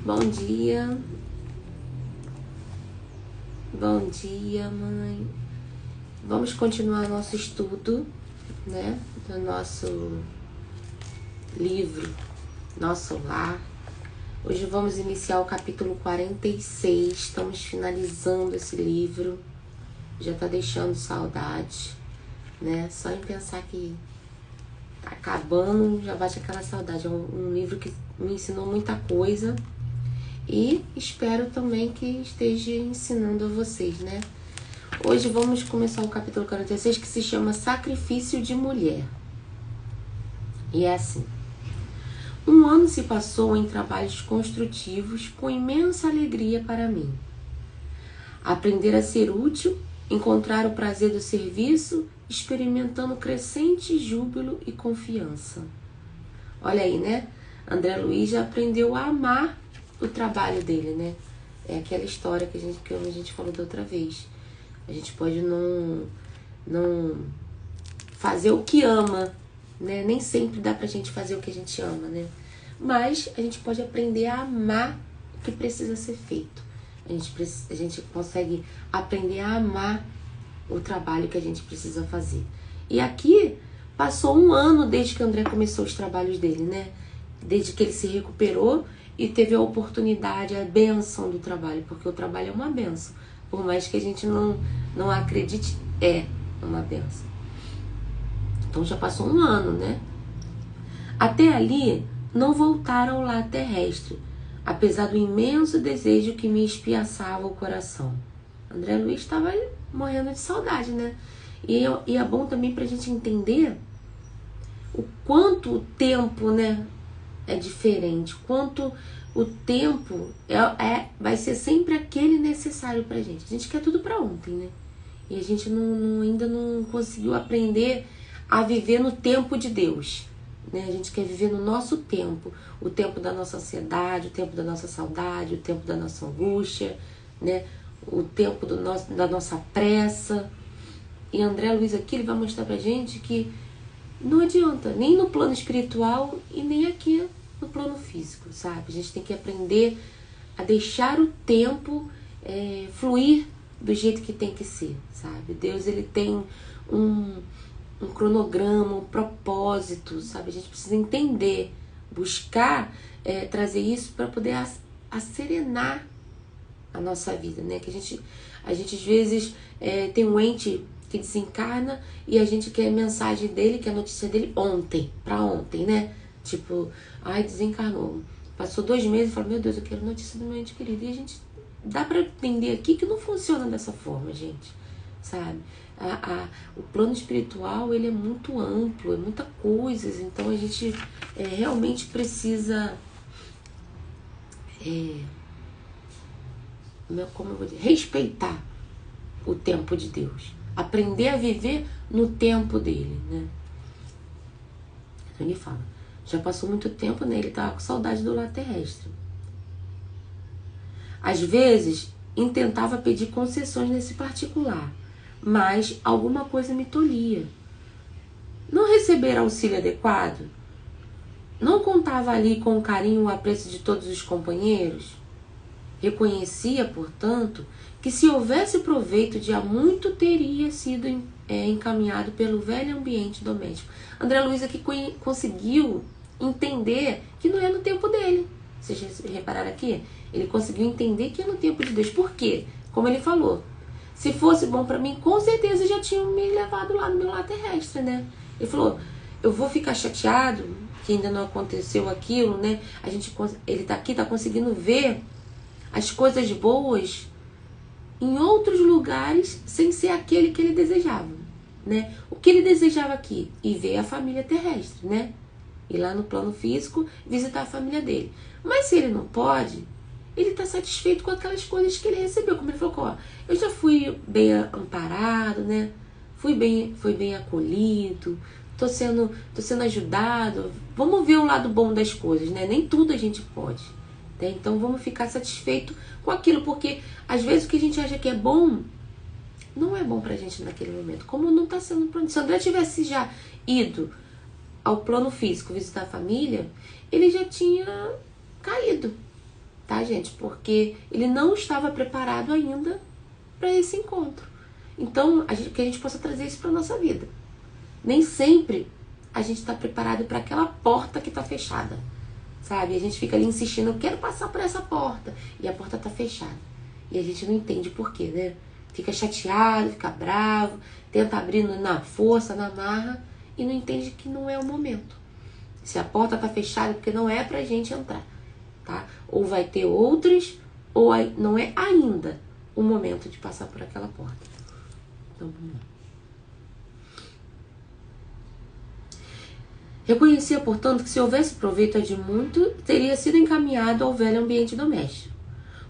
Bom dia. Bom dia, mãe. Vamos continuar nosso estudo, né? Do nosso livro, Nosso Lar. Hoje vamos iniciar o capítulo 46. Estamos finalizando esse livro. Já tá deixando saudade, né? Só em pensar que tá acabando, já bate aquela saudade. É um livro que me ensinou muita coisa. E espero também que esteja ensinando a vocês, né? Hoje vamos começar o capítulo 46, que se chama Sacrifício de Mulher. E é assim. Um ano se passou em trabalhos construtivos com imensa alegria para mim. Aprender a ser útil, encontrar o prazer do serviço, experimentando crescente júbilo e confiança. Olha aí, né? André Luiz já aprendeu a amar o trabalho dele, né? É aquela história que a gente falou da outra vez. A gente pode não fazer o que ama, né? Nem sempre dá pra gente fazer o que a gente ama, né? Mas a gente pode aprender a amar o que precisa ser feito. A gente consegue aprender a amar o trabalho que a gente precisa fazer. E aqui passou um ano desde que o André começou os trabalhos dele, né? Desde que ele se recuperou e teve a oportunidade, a bênção do trabalho, porque o trabalho é uma bênção. Por mais que a gente não acredite, é uma bênção. Então já passou um ano, né? Até ali, não voltara ao lar terrestre, apesar do imenso desejo que me espiaçava o coração. André Luiz estava morrendo de saudade, né? E é bom também pra gente entender o quanto o tempo, né, é diferente, quanto o tempo vai ser sempre aquele necessário pra gente. A gente quer tudo pra ontem, né? E a gente ainda não conseguiu aprender a viver no tempo de Deus, né? A gente quer viver no nosso tempo, o tempo da nossa ansiedade, o tempo da nossa saudade, o tempo da nossa angústia, né? O tempo da nossa pressa. E André Luiz aqui ele vai mostrar pra gente que não adianta, nem no plano espiritual e nem aqui no plano físico, sabe? A gente tem que aprender a deixar o tempo fluir do jeito que tem que ser, sabe? Deus, ele tem um cronograma, um propósito, sabe? A gente precisa entender, buscar trazer isso para poder acerenar a nossa vida, né? Que a gente às vezes tem um ente que desencarna e a gente quer a mensagem dele, que a notícia dele pra ontem, né? Tipo, ai, desencarnou. Passou 2 meses e fala, meu Deus, eu quero notícia do meu ente querido. E a gente dá pra entender aqui que não funciona dessa forma, gente, sabe? O plano espiritual, ele é muito amplo, é muita coisas, então a gente realmente precisa como eu vou dizer, respeitar o tempo de Deus, aprender a viver no tempo dele, né? Então ele fala, já passou muito tempo, né? Ele tava com saudade do lar terrestre. Às vezes, intentava pedir concessões nesse particular, mas alguma coisa me tolhia. Não receber auxílio adequado? Não contava ali com o carinho e o apreço de todos os companheiros? Reconhecia, portanto, que se houvesse proveito de há muito teria sido encaminhado pelo velho ambiente doméstico. André Luiz aqui conseguiu entender que não é no tempo dele. Vocês repararam aqui? Ele conseguiu entender que é no tempo de Deus. Por quê? Como ele falou, se fosse bom pra mim, com certeza já tinham me levado lá no meu lar terrestre, né? Ele falou, eu vou ficar chateado que ainda não aconteceu aquilo, né? Ele tá aqui, tá conseguindo ver as coisas boas em outros lugares sem ser aquele que ele desejava, né? O que ele desejava aqui? Ir ver a família terrestre, né? Ir lá no plano físico, visitar a família dele. Mas se ele não pode, ele está satisfeito com aquelas coisas que ele recebeu. Como ele falou, ó, eu já fui bem amparado, né? Fui bem acolhido, tô sendo ajudado. Vamos ver o lado bom das coisas, né? Nem tudo a gente pode. Né? Então vamos ficar satisfeito com aquilo, porque às vezes o que a gente acha que é bom não é bom pra gente naquele momento. Como não tá sendo pra... Se o André tivesse já ido ao plano físico visitar a família, ele já tinha caído, tá, gente? Porque ele não estava preparado ainda para esse encontro. Então, que a gente possa trazer isso para nossa vida. Nem sempre a gente está preparado para aquela porta que está fechada, sabe? A gente fica ali insistindo, eu quero passar por essa porta, e a porta está fechada. E a gente não entende por quê, né? Fica chateado, fica bravo, tenta abrir na força, na marra, e não entende que não é o momento. Se a porta está fechada, é porque não é pra gente entrar, tá? Ou vai ter outras, ou não é ainda o momento de passar por aquela porta. Então, vamos lá. Reconhecia, portanto, que se houvesse proveito de muito, teria sido encaminhado ao velho ambiente doméstico.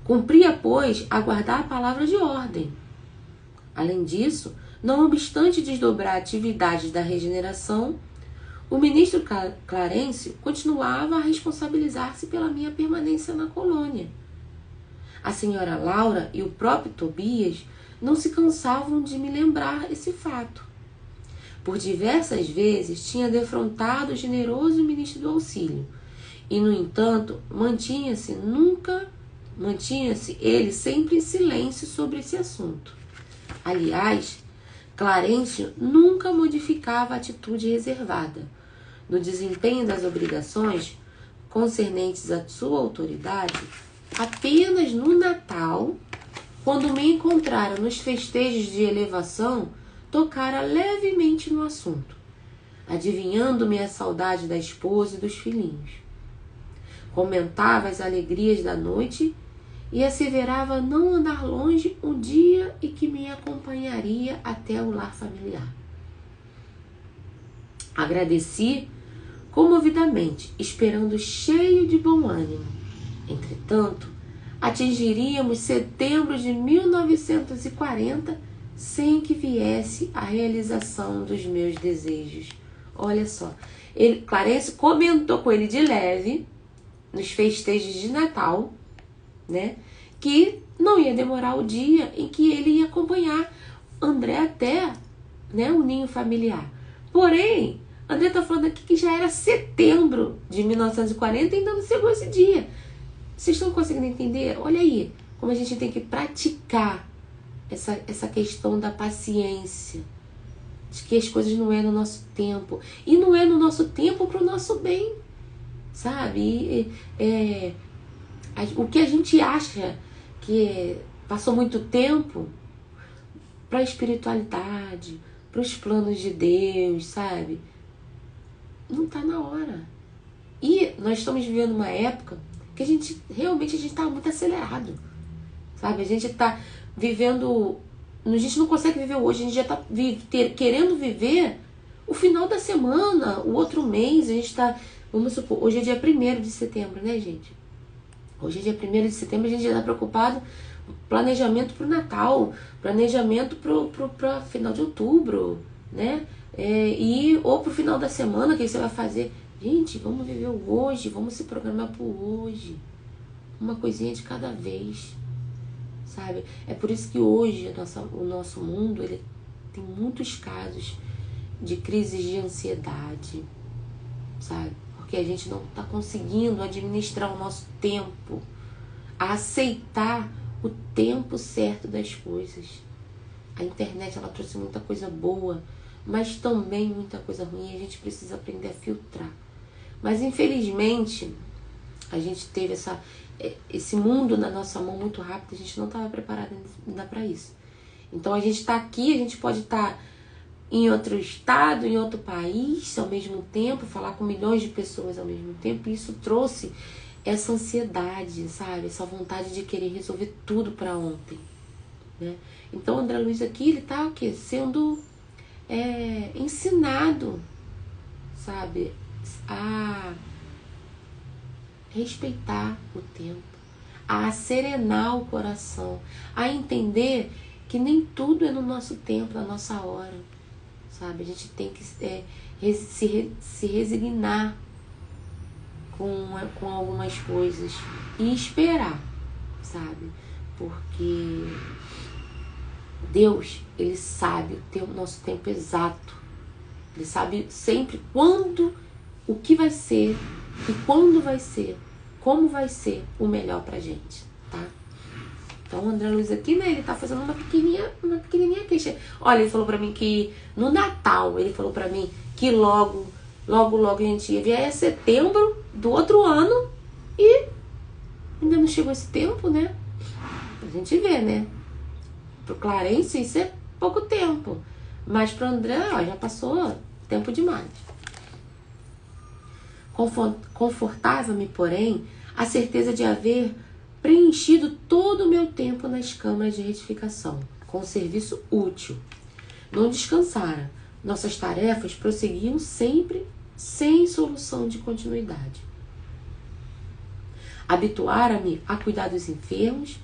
Cumpria, pois, aguardar a palavra de ordem. Além disso, não obstante desdobrar atividades da regeneração, o ministro Clarence continuava a responsabilizar-se pela minha permanência na colônia. A senhora Laura e o próprio Tobias não se cansavam de me lembrar esse fato. Por diversas vezes tinha defrontado o generoso ministro do auxílio, e, no entanto, mantinha-se ele sempre em silêncio sobre esse assunto. Aliás, Clarence nunca modificava a atitude reservada. No desempenho das obrigações concernentes à sua autoridade, apenas no Natal, quando me encontrara nos festejos de elevação, tocara levemente no assunto, adivinhando-me a saudade da esposa e dos filhinhos. Comentava as alegrias da noite e asseverava não andar longe um dia e que me acompanharia até o lar familiar. Agradeci comovidamente, esperando cheio de bom ânimo. Entretanto, atingiríamos setembro de 1940 sem que viesse a realização dos meus desejos. Olha só, Clarence comentou com ele de leve, nos festejos de Natal, né, que não ia demorar o dia em que ele ia acompanhar André até, né, o ninho familiar. Porém, André está falando aqui que já era setembro de 1940 e ainda não chegou esse dia. Vocês estão conseguindo entender? Olha aí, como a gente tem que praticar essa questão da paciência, de que as coisas não é no nosso tempo, e não é no nosso tempo para o nosso bem, sabe? O que a gente acha que passou muito tempo para a espiritualidade, para os planos de Deus, sabe? Não está na hora. E nós estamos vivendo uma época que a gente está muito acelerado, sabe? A gente está vivendo, a gente não consegue viver hoje, a gente já está querendo viver o final da semana, o outro mês. A gente está, vamos supor, hoje é dia 1º de setembro, né, gente? Hoje é dia 1º de setembro, a gente já está preocupado, planejamento para o Natal, planejamento para final de outubro, né? Ou para o final da semana, o que você vai fazer? Gente, vamos viver o hoje, vamos se programar para o hoje. Uma coisinha de cada vez, sabe? É por isso que hoje o nosso mundo ele tem muitos casos de crises de ansiedade, sabe? Porque a gente não está conseguindo administrar o nosso tempo, a aceitar o tempo certo das coisas. A internet ela trouxe muita coisa boa, mas também muita coisa ruim, e a gente precisa aprender a filtrar. Mas infelizmente a gente teve esse mundo na nossa mão muito rápido, a gente não estava preparado ainda para isso. Então a gente está aqui, a gente pode estar em outro estado, em outro país ao mesmo tempo, falar com milhões de pessoas ao mesmo tempo, e isso trouxe essa ansiedade, sabe? Essa vontade de querer resolver tudo para ontem, né? Então o André Luiz aqui, ele tá o quê? Sendo ensinado, sabe? A respeitar o tempo, a serenar o coração, a entender que nem tudo é no nosso tempo, na nossa hora, sabe? A gente tem que se resignar com algumas coisas e esperar, sabe? Porque Deus, ele sabe o nosso tempo exato. Ele sabe sempre quando, o que vai ser e quando vai ser, como vai ser o melhor pra gente, tá? Então o André Luiz aqui, né, ele tá fazendo uma pequenininha queixa. Olha, ele falou pra mim que no Natal, ele falou pra mim que logo a gente ia ver, é setembro do outro ano e ainda não chegou esse tempo, né? A gente vê, né? Pro Clarence isso é pouco tempo, mas pro André, ó, já passou tempo demais. Confortava-me, porém, a certeza de haver preenchido todo o meu tempo nas câmaras de retificação, com serviço útil. Não descansara. Nossas tarefas prosseguiam sempre sem solução de continuidade. Habituara-me a cuidar dos enfermos,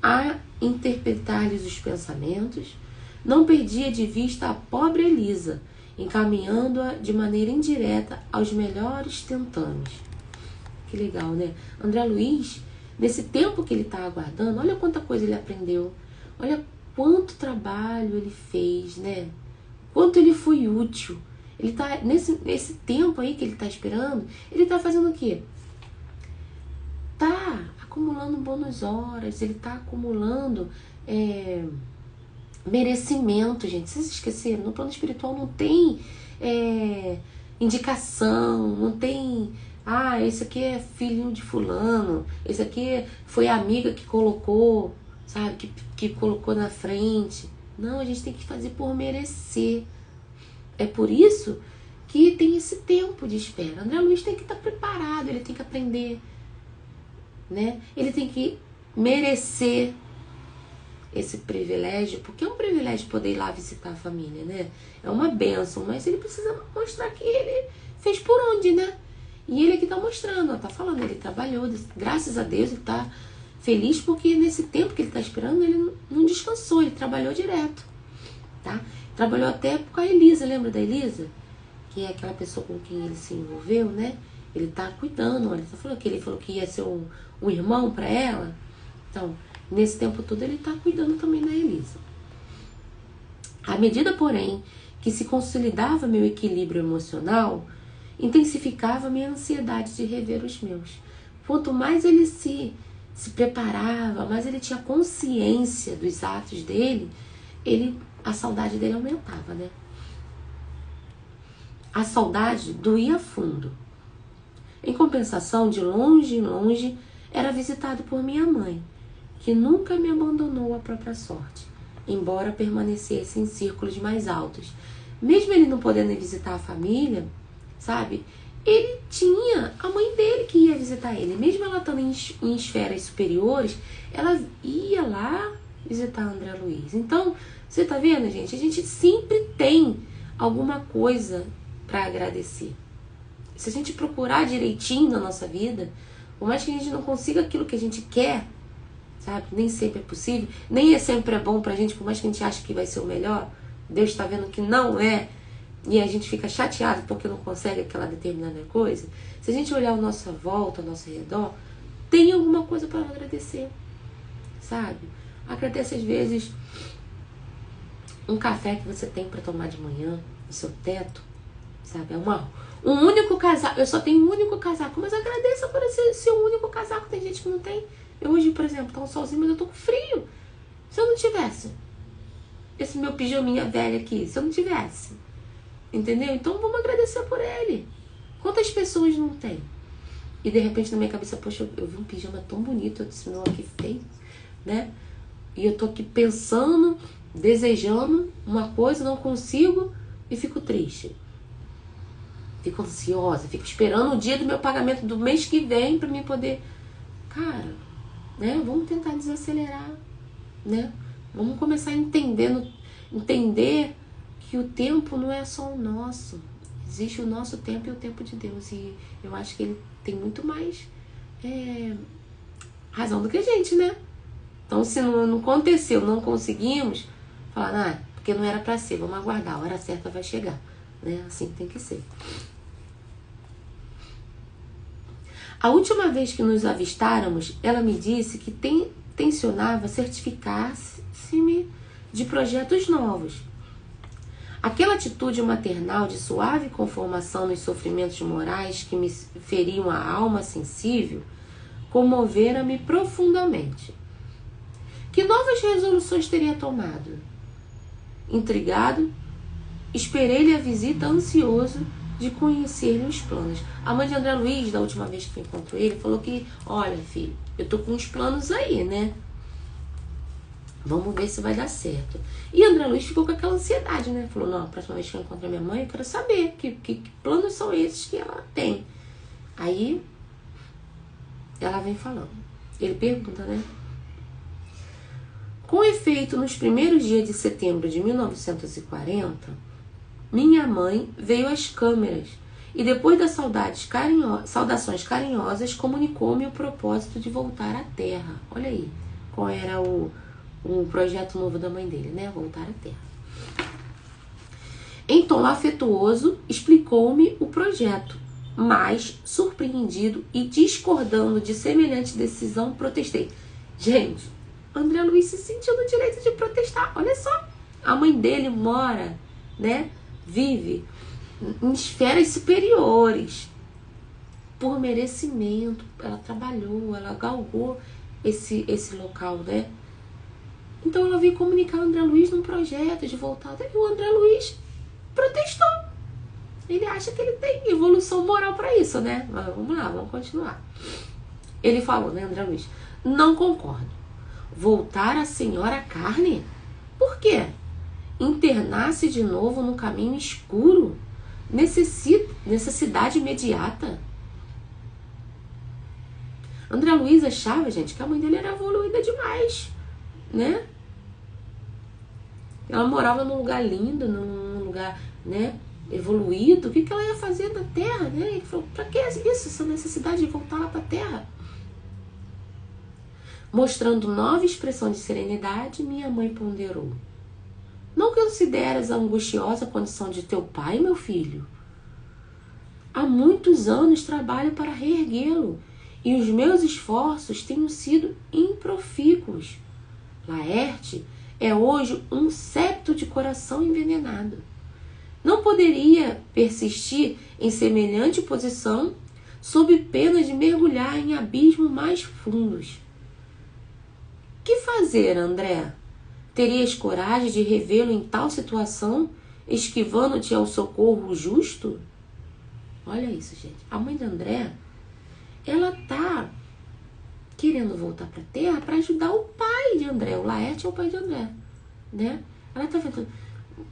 a interpretar-lhes os pensamentos. Não perdia de vista a pobre Elisa, encaminhando-a de maneira indireta aos melhores tentames. Que legal, né? André Luiz, nesse tempo que ele está aguardando, olha quanta coisa ele aprendeu, olha quanto trabalho ele fez, né? Quanto ele foi útil. Ele tá nesse tempo aí que ele está esperando, ele está fazendo o quê? Tá acumulando bônus horas, ele está acumulando merecimento, gente. Vocês esqueceram? No plano espiritual não tem indicação, não tem... Ah, esse aqui é filhinho de fulano, esse aqui foi a amiga que colocou, sabe, que colocou na frente. Não, a gente tem que fazer por merecer. É por isso que tem esse tempo de espera. André Luiz tem que estar preparado, ele tem que aprender, né? Ele tem que merecer esse privilégio, porque é um privilégio poder ir lá visitar a família, né? É uma bênção, mas ele precisa mostrar que ele fez por onde, né? E ele aqui tá mostrando, ó, tá falando, ele trabalhou, graças a Deus, ele tá feliz porque nesse tempo que ele tá esperando, ele não descansou, ele trabalhou direto, tá? Trabalhou até com a Elisa, lembra da Elisa? Que é aquela pessoa com quem ele se envolveu, né? Ele tá cuidando, olha, ele falou que ia ser um irmão para ela. Então, nesse tempo todo ele tá cuidando também da Elisa. À medida, porém, que se consolidava meu equilíbrio emocional, intensificava minha ansiedade de rever os meus. Quanto mais ele se preparava, mais ele tinha consciência dos atos dele, a saudade dele aumentava, né? A saudade doía fundo. Em compensação, de longe em longe, era visitado por minha mãe, que nunca me abandonou à própria sorte, embora permanecesse em círculos mais altos. Mesmo ele não podendo visitar a família, sabe? Ele tinha a mãe dele que ia visitar ele. Mesmo ela estando em esferas superiores, ela ia lá visitar André Luiz. Então, você tá vendo, gente? A gente sempre tem alguma coisa para agradecer. Se a gente procurar direitinho na nossa vida, por mais que a gente não consiga aquilo que a gente quer, sabe? Nem sempre é possível, nem sempre é bom pra gente, por mais que a gente ache que vai ser o melhor. Deus está vendo que não é, e a gente fica chateado porque não consegue aquela determinada coisa. Se a gente olhar ao nossa volta, ao nosso redor, tem alguma coisa para agradecer, sabe? Agradece às vezes um café que você tem para tomar de manhã, no seu teto, sabe? Um único casaco. Eu só tenho um único casaco, mas agradeça por esse seu único casaco. Tem gente que não tem. Eu hoje, por exemplo, tá um solzinho, mas eu tô com frio. Se eu não tivesse esse meu pijaminha velho aqui, se eu não tivesse, entendeu? Então vamos agradecer por ele. Quantas pessoas não tem? E de repente na minha cabeça, poxa, eu vi um pijama tão bonito, eu disse, não, aqui feio, né? E eu tô aqui pensando, desejando uma coisa, não consigo e fico triste. Fico ansiosa, fico esperando o dia do meu pagamento do mês que vem pra mim poder... Cara, né? Vamos tentar desacelerar, né? Vamos começar a entender que o tempo não é só o nosso. Existe o nosso tempo e o tempo de Deus. E eu acho que ele tem muito mais razão do que a gente, né? Então, se não aconteceu, não conseguimos, falar, porque não era pra ser, vamos aguardar, a hora certa vai chegar, né? Assim tem que ser. A última vez que nos avistáramos, ela me disse que tencionava certificar-se-me de projetos novos. Aquela atitude maternal de suave conformação nos sofrimentos morais que me feriam a alma sensível comovera-me profundamente. Que novas resoluções teria tomado? Intrigado, esperei-lhe a visita ansioso de conhecer-lhe os planos. A mãe de André Luiz, da última vez que encontrou ele, falou que, olha, filho, eu tô com uns planos aí, né? Vamos ver se vai dar certo. E André Luiz ficou com aquela ansiedade, né? Falou, não, a próxima vez que eu encontrar minha mãe, eu quero saber que planos são esses que ela tem. Aí, ela vem falando. Ele pergunta, né? Com efeito, nos primeiros dias de setembro de 1940, minha mãe veio às câmeras e depois das saudações carinhosas comunicou-me o propósito de voltar à Terra. Olha aí, qual era o projeto novo da mãe dele, né? Voltar à Terra. Em tom afetuoso, explicou-me o projeto, mas, surpreendido e discordando de semelhante decisão, protestei. Gente, André Luiz se sentiu no direito de protestar. Olha só, a mãe dele mora, né? Vive em esferas superiores. Por merecimento, ela trabalhou, ela galgou esse local, né? Então ela veio comunicar o André Luiz num projeto de voltar. E o André Luiz protestou. Ele acha que ele tem evolução moral para isso, né? Mas vamos lá, vamos continuar. Ele falou, né, André Luiz? Não concordo. Voltar a senhora carne? Por quê? Internar-se de novo no caminho escuro? Necessidade imediata? André Luiz achava, gente, que a mãe dele era evoluída demais, né? Ela morava num lugar lindo, num lugar, né, evoluído. O que ela ia fazer na Terra, né? Ele falou, pra que isso? Essa necessidade de voltar lá pra Terra? Mostrando nova expressão de serenidade, minha mãe ponderou. Não consideras a angustiosa condição de teu pai, meu filho? Há muitos anos trabalho para reerguê-lo, e os meus esforços têm sido improfícuos. Laerte é hoje um septo de coração envenenado. Não poderia persistir em semelhante posição sob pena de mergulhar em abismos mais fundos. Que fazer, André? Terias coragem de revê-lo em tal situação, esquivando-te ao socorro justo? Olha isso, gente. A mãe de André, ela tá querendo voltar para a Terra para ajudar o pai de André. O Laerte é o pai de André, né? Ela tá vendo,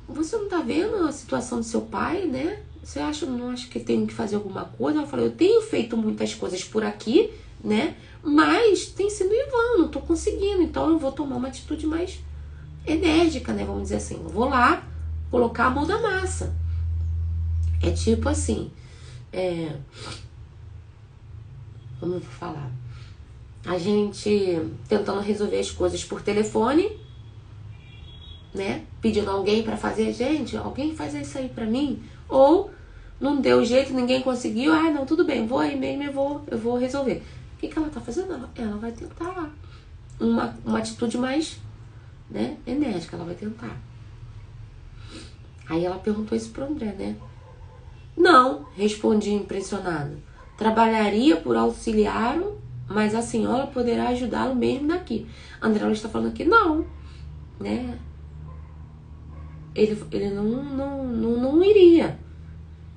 você não tá vendo a situação do seu pai, né? Você não acha que tem que fazer alguma coisa? Ela falou, eu tenho feito muitas coisas por aqui, né? Mas tem sido em vão, não tô conseguindo. Então eu vou tomar uma atitude mais enérgica, né? Vamos dizer assim, eu vou lá colocar a mão na massa. É tipo assim, vamos falar, a gente tentando resolver as coisas por telefone, né? Pedindo alguém para fazer, gente, alguém faz isso aí para mim, ou não deu jeito, ninguém conseguiu, não, tudo bem, vou aí mesmo, eu vou resolver. O que ela tá fazendo? Ela vai tentar uma atitude mais, né, enérgica, ela vai tentar. Aí ela perguntou isso pro André, né? Não, respondi impressionado. Trabalharia por auxiliá-lo, mas a senhora poderá ajudá-lo mesmo daqui. André está falando aqui, não, né? Ele não iria.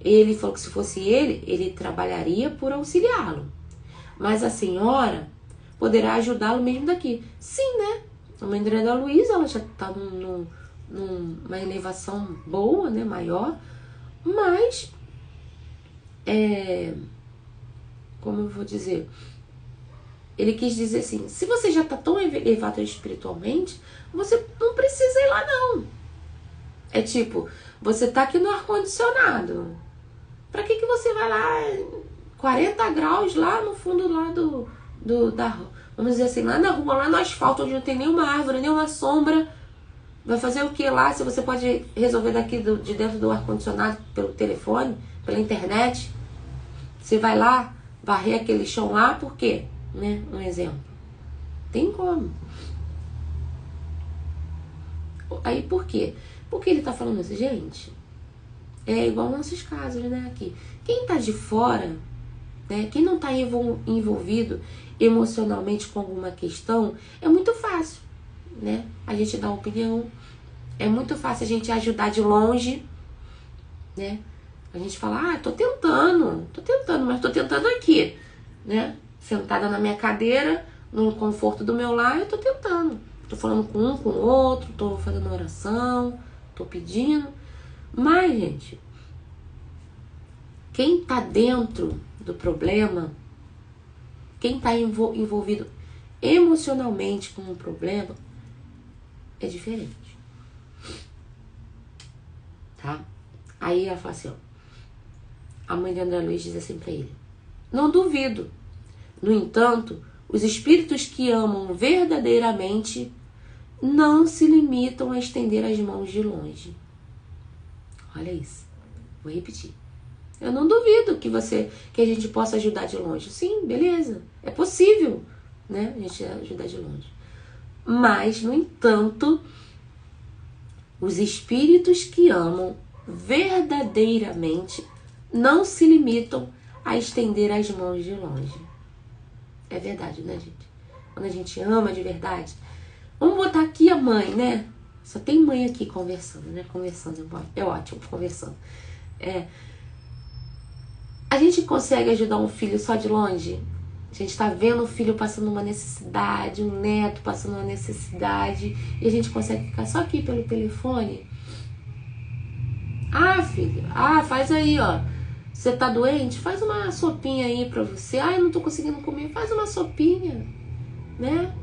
Ele falou que se fosse ele trabalharia por auxiliá-lo. Mas a senhora poderá ajudá-lo mesmo daqui. Sim, né? A mãe da Luísa, ela já está numa elevação boa, né? Maior. Mas, como eu vou dizer? Ele quis dizer assim, se você já está tão elevado espiritualmente, você não precisa ir lá, não. É tipo, você tá aqui no ar-condicionado. Pra que você vai lá 40 graus lá no fundo lá vamos dizer assim, lá na rua, lá no asfalto, onde não tem nenhuma árvore, nenhuma sombra. Vai fazer o que lá, se você pode resolver daqui de dentro do ar-condicionado, pelo telefone, pela internet? Você vai lá, varrer aquele chão lá, por quê? Né? Um exemplo. Tem como. Aí por quê? Porque ele tá falando assim, gente, é igual nossos casos, né, aqui. Quem tá de fora né? Quem não está envolvido emocionalmente com alguma questão, é muito fácil, né? A gente dá uma opinião, é muito fácil a gente ajudar de longe, né? A gente fala, tô tentando, mas tô tentando aqui, né? Sentada na minha cadeira, no conforto do meu lar, eu tô tentando. Tô falando com um, com o outro, tô fazendo oração, tô pedindo. Mas, gente, quem tá dentro do problema, quem tá envolvido emocionalmente com o problema, é diferente. Tá? Aí ela fala assim, ó. A mãe de André Luiz diz assim pra ele: não duvido. No entanto, os espíritos que amam verdadeiramente não se limitam a estender as mãos de longe. Olha isso. Vou repetir. Eu não duvido que a gente possa ajudar de longe. Sim, beleza. É possível, né? A gente ajudar de longe. Mas, no entanto, os espíritos que amam verdadeiramente não se limitam a estender as mãos de longe. É verdade, né, gente? Quando a gente ama de verdade. Vamos botar aqui a mãe, né? Só tem mãe aqui conversando, né? Conversando, é ótimo, conversando. A gente consegue ajudar um filho só de longe? A gente tá vendo o filho passando uma necessidade, um neto passando uma necessidade, e a gente consegue ficar só aqui pelo telefone? Filho, faz aí, ó. Você tá doente? Faz uma sopinha aí pra você. Eu não tô conseguindo comer. Faz uma sopinha, né?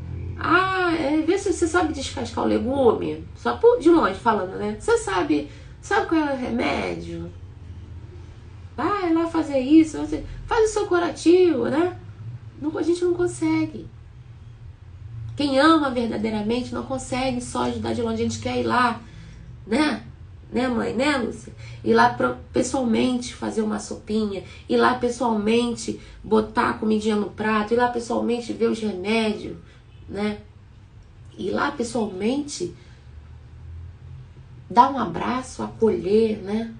Vê se você sabe descascar o legume. Só de longe falando, né? Você sabe qual é o remédio? Vai lá fazer isso. Faz o seu curativo, né? A gente não consegue. Quem ama verdadeiramente não consegue só ajudar de longe. A gente quer ir lá, né? Né, mãe? Né, Lúcia? Ir lá pessoalmente fazer uma sopinha, ir lá pessoalmente botar a comidinha no prato, ir lá pessoalmente ver os remédios, né? Ir lá pessoalmente dar um abraço, acolher, né?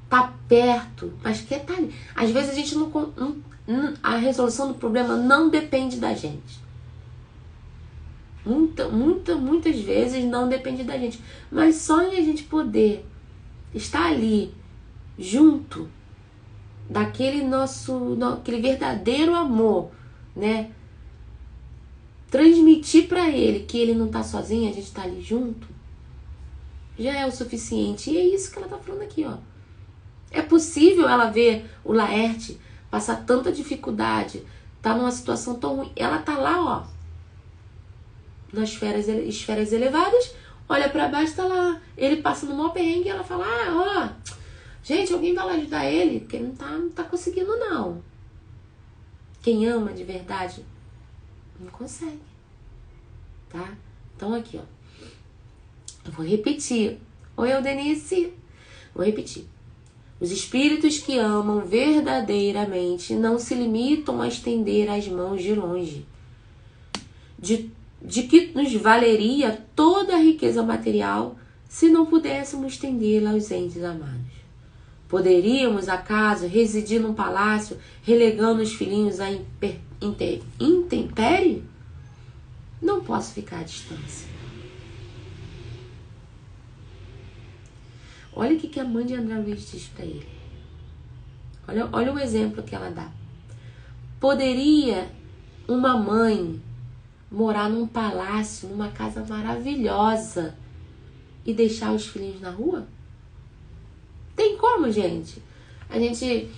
Tá perto, mas quer tá ali. Às vezes a gente a resolução do problema não depende da gente. Muitas vezes não depende da gente. Mas só em a gente poder estar ali, junto daquele aquele verdadeiro amor, né? Transmitir pra ele que ele não tá sozinho, a gente tá ali junto, já é o suficiente. E é isso que ela tá falando aqui, ó. É possível ela ver o Laerte passar tanta dificuldade, tá numa situação tão ruim. Ela tá lá, ó, nas esferas elevadas, olha pra baixo, tá lá ele passa no maior perrengue, e ela fala, gente, alguém vai lá ajudar ele, porque ele não tá conseguindo, não. Quem ama de verdade não consegue, tá? Então aqui, ó, eu vou repetir. Oi, Eudenice. Vou repetir. Os espíritos que amam verdadeiramente não se limitam a estender as mãos de longe. De que nos valeria toda a riqueza material se não pudéssemos estendê-la aos entes amados? Poderíamos, acaso, residir num palácio relegando os filhinhos à intempérie? Não posso ficar à distância. Olha o que a mãe de André Luiz diz para ele. Olha o exemplo que ela dá. Poderia uma mãe morar num palácio, numa casa maravilhosa e deixar os filhinhos na rua? Tem como, gente? A gente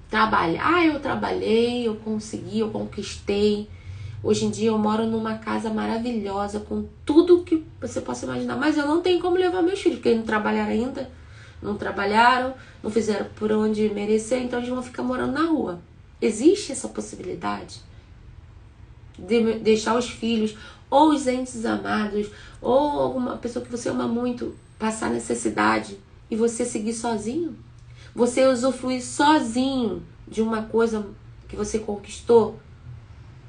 trabalha. Eu trabalhei, eu consegui, eu conquistei. Hoje em dia eu moro numa casa maravilhosa, com tudo que você possa imaginar. Mas eu não tenho como levar meus filhos, porque eles não trabalharam ainda. Não trabalharam, não fizeram por onde merecer, então eles vão ficar morando na rua. Existe essa possibilidade de deixar os filhos, ou os entes amados, ou alguma pessoa que você ama muito, passar necessidade e você seguir sozinho? Você usufruir sozinho de uma coisa que você conquistou?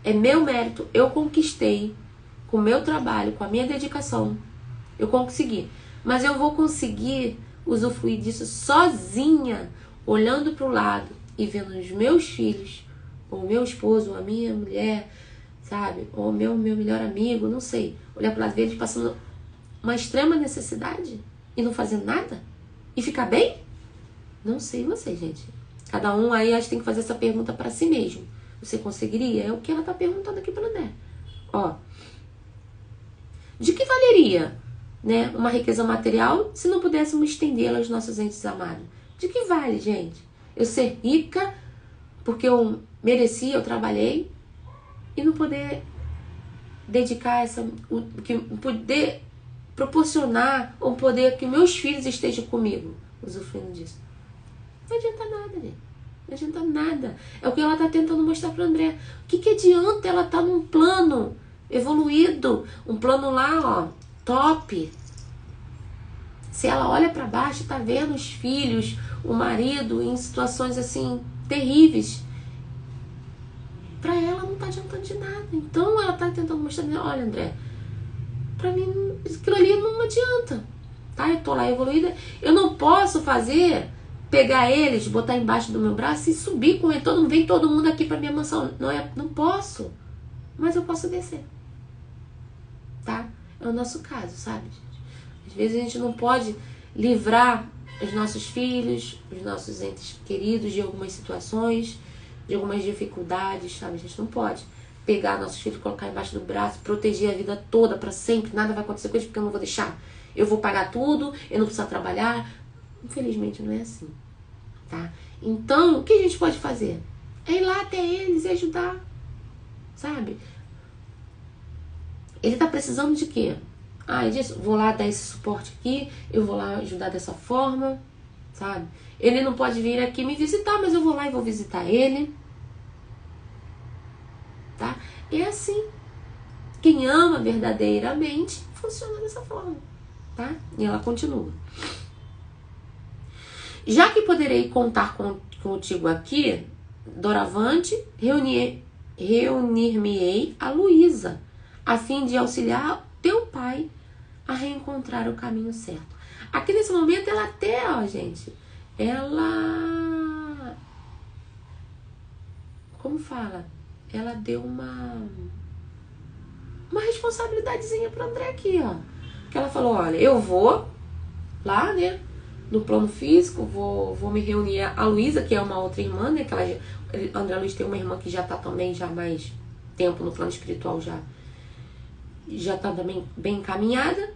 É meu mérito, eu conquistei, com o meu trabalho, com a minha dedicação, eu consegui. Mas eu vou conseguir usufruir disso sozinha, olhando para o lado e vendo os meus filhos ou o meu esposo, ou a minha mulher, sabe? Ou o meu melhor amigo, não sei. Olhar pro lado deles passando uma extrema necessidade e não fazendo nada? E ficar bem? Não sei você, gente. Cada um aí acho que tem que fazer essa pergunta para si mesmo. Você conseguiria? É o que ela tá perguntando aqui para André. Ó, de que valeria, né, uma riqueza material se não pudéssemos estendê-la aos nossos entes amados? De que vale, gente? Eu ser rica porque eu mereci, eu trabalhei, e não poder dedicar poder proporcionar ou poder que meus filhos estejam comigo, usufruindo disso. Não adianta nada, gente. Não adianta nada. É o que ela está tentando mostrar para o André. O que adianta ela estar num plano evoluído, um plano lá, ó, top, se ela olha para baixo e tá vendo os filhos, o marido em situações assim terríveis? Para ela não tá adiantando de nada. Então ela tá tentando mostrar, olha, André, para mim aquilo ali não adianta, tá? Eu tô lá evoluída, eu não posso pegar eles, botar embaixo do meu braço e subir com ele, vem todo mundo aqui para minha mansão, não posso, mas eu posso descer, tá? É o nosso caso, sabe, gente? Às vezes a gente não pode livrar os nossos filhos, os nossos entes queridos de algumas situações, de algumas dificuldades, sabe? A gente não pode pegar nossos filhos, colocar embaixo do braço, proteger a vida toda para sempre, nada vai acontecer com eles porque eu não vou deixar. Eu vou pagar tudo, eu não preciso trabalhar. Infelizmente não é assim, tá? Então, o que a gente pode fazer? É ir lá até eles e ajudar, sabe? Ele tá precisando de quê? Ah, disso, vou lá dar esse suporte aqui, eu vou lá ajudar dessa forma, sabe? Ele não pode vir aqui me visitar, mas eu vou lá e vou visitar ele, tá? E é assim. Quem ama verdadeiramente funciona dessa forma, tá? E ela continua. Já que poderei contar contigo aqui, doravante, reunir-me-ei a Luísa, a fim de auxiliar teu pai a reencontrar o caminho certo. Aqui nesse momento ela até, ó, gente, ela, como fala? Ela deu uma responsabilidadezinha pro André aqui, ó. Que ela falou, olha, eu vou lá, né, no plano físico, vou me reunir a Luísa, que é uma outra irmã, né, que André Luiz tem uma irmã que já tá também, já há mais tempo no plano espiritual, já tá também bem encaminhada.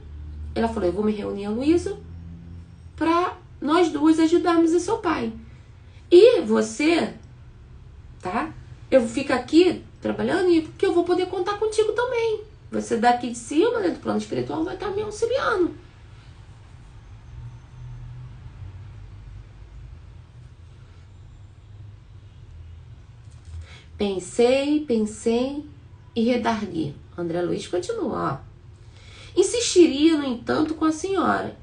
Ela falou, eu vou me reunir a Luísa pra nós duas ajudarmos o seu pai. E você, tá? Eu fico aqui trabalhando e porque eu vou poder contar contigo também. Você daqui de cima, né, do plano espiritual, vai estar me auxiliando. Pensei e redargui. André Luiz continua, ó. Insistiria, no entanto, com a senhora.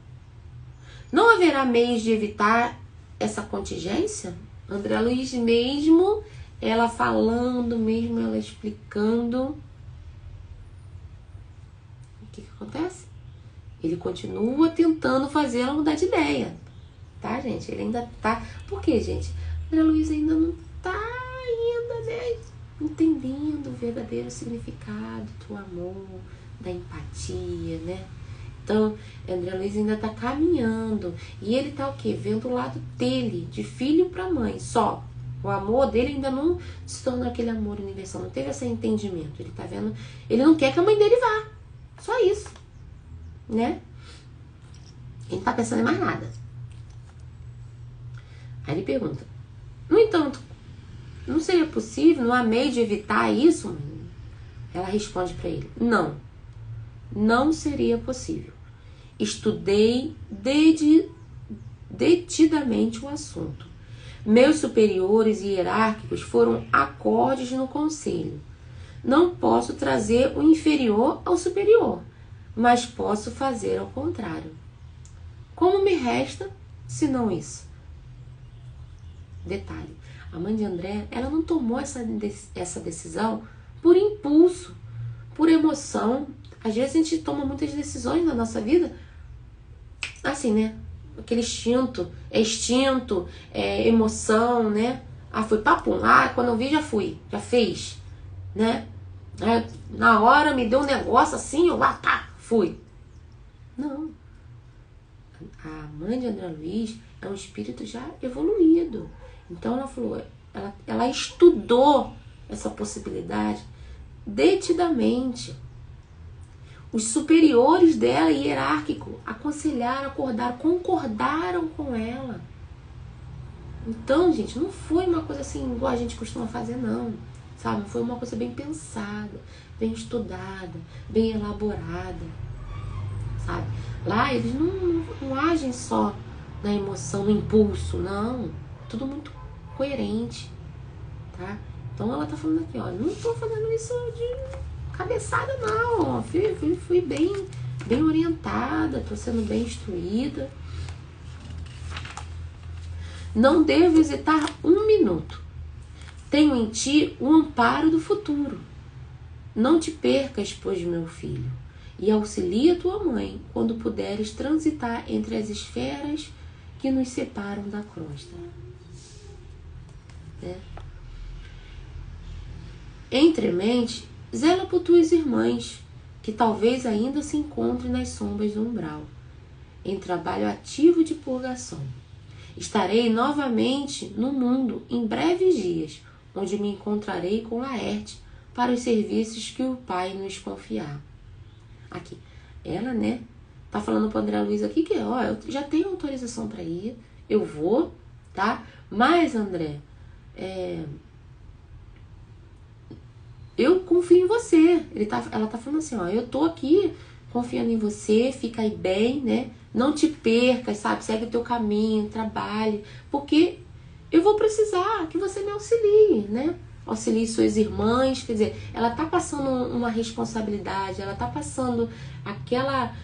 Não haverá meios de evitar essa contingência? André Luiz mesmo, ela falando, mesmo ela explicando. O que acontece? Ele continua tentando fazer ela mudar de ideia. Tá, gente? Ele ainda tá... Por quê, gente? André Luiz ainda não tá né, entendendo o verdadeiro significado do amor, da empatia, né? Então, André Luiz ainda tá caminhando. E ele tá o quê? Vendo o lado dele, de filho para mãe, só. O amor dele ainda não se tornou aquele amor universal. Não teve esse entendimento. Ele tá vendo... Ele não quer que a mãe dele vá. Só isso. Né? Ele não tá pensando em mais nada. Aí ele pergunta. No entanto, não seria possível, não há meio de evitar isso? Ela responde para ele. Não seria possível. Estudei detidamente o assunto. Meus superiores e hierárquicos foram acordes no conselho. Não posso trazer o inferior ao superior, mas posso fazer ao contrário. Como me resta, senão isso? Detalhe, a mãe de André, ela não tomou essa decisão por impulso, por emoção. Às vezes a gente toma muitas decisões na nossa vida assim, né? Aquele instinto, é emoção, né? Ah, foi papum. Ah, quando eu vi já fui. Já fez. Né? Aí, na hora me deu um negócio assim, eu pá, fui. Não. A mãe de André Luiz é um espírito já evoluído. Então ela falou, ela estudou essa possibilidade detidamente. Os superiores dela, hierárquico, aconselharam, acordaram, concordaram com ela. Então, gente, não foi uma coisa assim igual a gente costuma fazer, não. Sabe? Foi uma coisa bem pensada, bem estudada, bem elaborada. Sabe? Lá eles não agem só na emoção, no impulso, não. Tudo muito coerente, tá? Então ela tá falando aqui, ó, não tô fazendo isso de cabeçada, não. Fui bem orientada, tô sendo bem instruída. Não devo hesitar um minuto. Tenho em ti o amparo do futuro. Não te percas, pois, meu filho, e auxilia tua mãe quando puderes transitar entre as esferas que nos separam da crosta. Entremente, zela por tuas irmãs, que talvez ainda se encontrem nas sombras do umbral, em trabalho ativo de purgação. Estarei novamente no mundo em breves dias, onde me encontrarei com Laerte para os serviços que o Pai nos confiar. Aqui, ela, né, tá falando para André Luiz aqui que, ó, eu já tenho autorização para ir, eu vou, tá? Mas, André, eu confio em você. Ela tá falando assim, ó, eu tô aqui confiando em você, fica aí bem, né? Não te percas, sabe? Segue o teu caminho, trabalhe, porque eu vou precisar que você me auxilie, né? Auxilie suas irmãs, quer dizer, ela tá passando uma responsabilidade, ela tá passando aquela...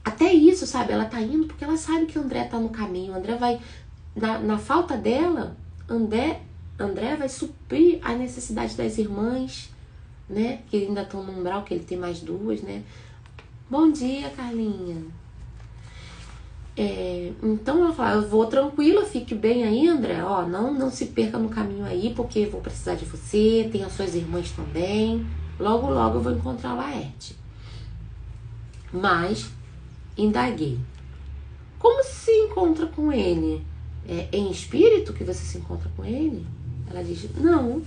até isso, sabe? Ela tá indo porque ela sabe que o André tá no caminho. O André vai... Na falta dela, André vai suprir a necessidade das irmãs, né? Que ainda estão no umbral, que ele tem mais duas, né? Bom dia, Carlinha. Então ela fala, eu vou tranquila, fique bem aí, André. Ó, não se perca no caminho aí, porque eu vou precisar de você, tem as suas irmãs também. Logo, logo eu vou encontrar a Laerte. Mas, indaguei. Como se encontra com ele? É em espírito que você se encontra com ele? Ela diz, não.